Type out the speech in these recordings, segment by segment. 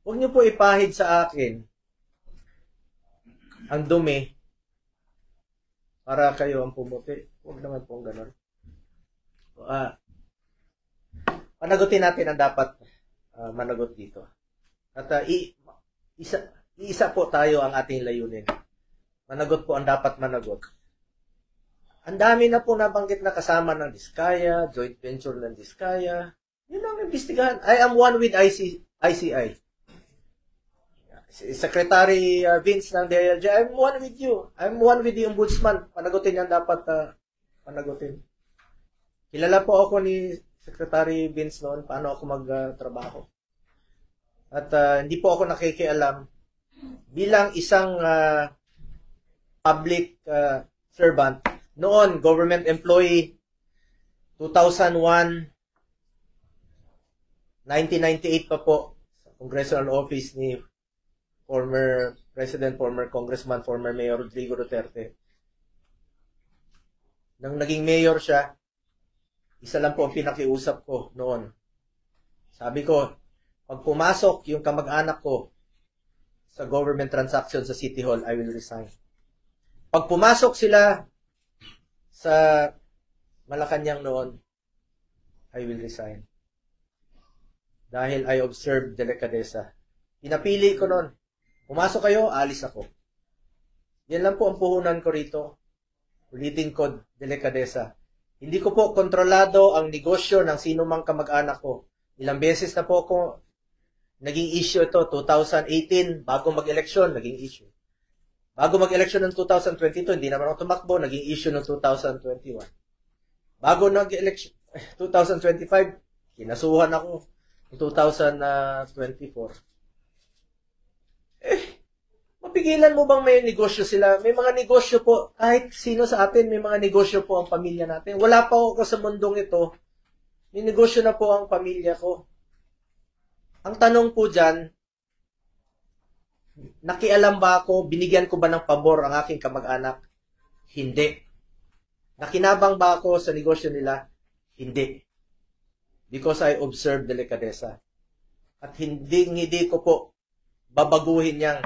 Huwag niyo po ipahid sa akin ang dumi para kayo ang pumuti. Huwag naman pong ganun. Panagutin natin ang dapat managot dito. At isa po tayo ang ating layunin. Managot po ang dapat managot. Ang dami na po nabanggit na kasama ng Diskaya, joint venture ng Diskaya. Yun ang imbestigahan. I am one with ICI. Secretary Vince ng DILG, I'm one with you. I'm one with the Ombudsman. Panagutin yan dapat panagutin. Kilala po ako ni Secretary Vince noon paano ako magtrabaho. At hindi po ako nakikialam bilang isang public servant. Noon, government employee, 2001, 1998 pa po, sa congressional office ni former President, former Congressman, former Mayor Rodrigo Duterte. Nang naging mayor siya, isa lang po ang pinakiusap ko noon. Sabi ko, pag pumasok yung kamag-anak ko sa government transaction sa City Hall, I will resign. Pag pumasok sila sa Malacanang noon, I will resign. Dahil I observed delikadesa. Pinapili ko noon. Pumasok kayo, alis ako. Yan lang po ang puhunan ko rito. Ulitin ko, delikadesa. Hindi ko po kontrolado ang negosyo ng sino mang kamag-anak ko. Ilang beses na po ako naging issue ito. 2018, bago mag-eleksyon, naging issue. Bago mag-eleksyon ng 2022, hindi naman ako tumakbo, naging issue ng 2021. Bago nag-eleksyon, 2025, kinasuhan ako ng 2024. Mapigilan mo bang may negosyo sila? May mga negosyo po, kahit sino sa atin, may mga negosyo po ang pamilya natin. Wala pa ako sa mundong ito, may negosyo na po ang pamilya ko. Ang tanong po dyan, nakialam ba ako, binigyan ko ba ng pabor ang aking kamag-anak? Hindi. Nakinabang ba ako sa negosyo nila? Hindi. Because I observed delikadesa. At hindi ko po babaguhin yang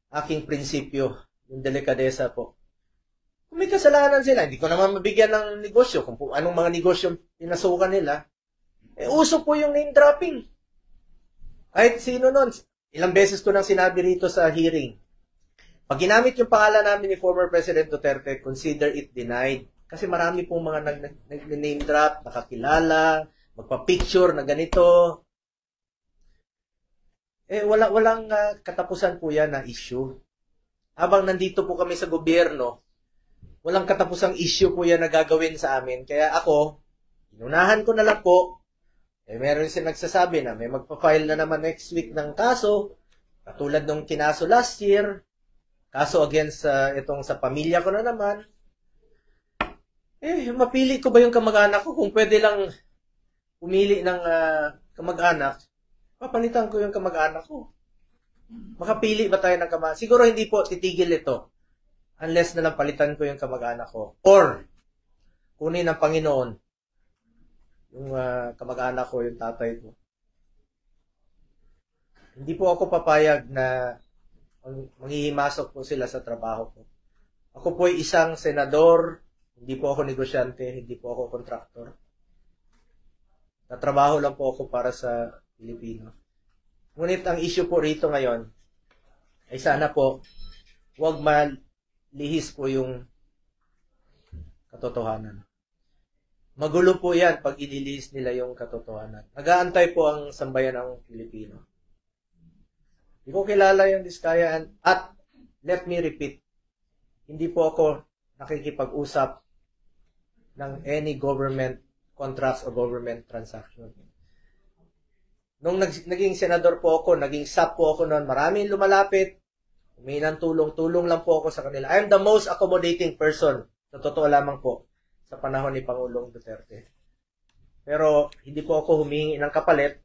aking prinsipyo, yung delikadesa po. Kung may kasalanan sila, hindi ko naman mabigyan ng negosyo. Kung po, anong mga negosyo pinasukan nila, uso po yung name dropping. Kahit sino nun, ilang beses ko nang sinabi rito sa hearing. Pag ginamit yung pangalan namin ni former President Duterte, consider it denied. Kasi marami pong mga nag-name drop, nakakilala, magpa-picture na ganito. Walang katapusan po yan na issue. Habang nandito po kami sa gobyerno, walang katapusang issue po yan na gagawin sa amin. Kaya ako, inunahan ko na lang po. Meron siya nagsasabi na may magpa-file na naman next week ng kaso, katulad nung kinaso last year, kaso against itong sa pamilya ko na naman. Mapili ko ba yung kamag-anak ko? Kung pwede lang pumili ng kamag-anak, papalitan ko yung kamag-anak ko. Makapili ba tayo ng kamag-anak? Siguro hindi po titigil ito unless na lang palitan ko yung kamag-anak ko. Or, kunin ng Panginoon yung kamag-anak ko, yung tatay ko. Hindi po ako papayag na manghihimasok po sila sa trabaho ko. Ako po ay isang senador, hindi po ako negosyante, hindi po ako kontraktor. Natrabaho lang po ako para sa Pilipino. Ngunit ang issue po rito ngayon ay sana po huwag malihis po yung katotohanan. Magulo po yan pag inilihis nila yung katotohanan. Nag-aantay po ang sambayan ng Pilipino. Hindi ko kilala yung Diskaya at let me repeat, hindi po ako nakikipag-usap ng any government contracts o government transaction. Nung naging senador po ako, naging SAP po ako noon, maraming lumalapit, humingi ng tulong lang po ako sa kanila. I am the most accommodating person, sa totoo lamang po, sa panahon ni Pangulong Duterte. Pero hindi po ako humingi ng kapalit.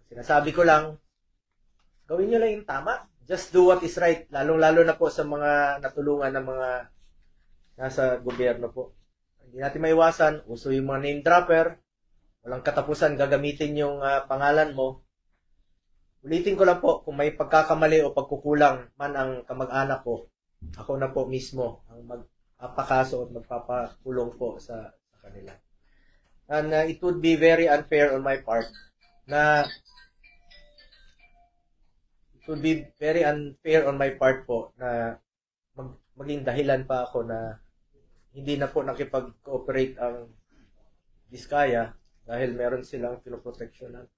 Sinasabi ko lang, gawin nyo lang yung tama. Just do what is right. Lalong-lalo na po sa mga natulungan ng mga nasa gobyerno po. Hindi natin maiwasan. Uso yung mga name dropper. Walang katapusan gagamitin yung pangalan mo. Ulitin ko lang po, kung may pagkakamali o pagkukulang man ang kamag-anak ko, ako na po mismo ang magpapakaso at magpapakulong po sa kanila. And it would be very unfair on my part na po na maging dahilan pa ako na hindi na po nakipag-cooperate ang Diskaya dahil meron silang pinoproteksyonan.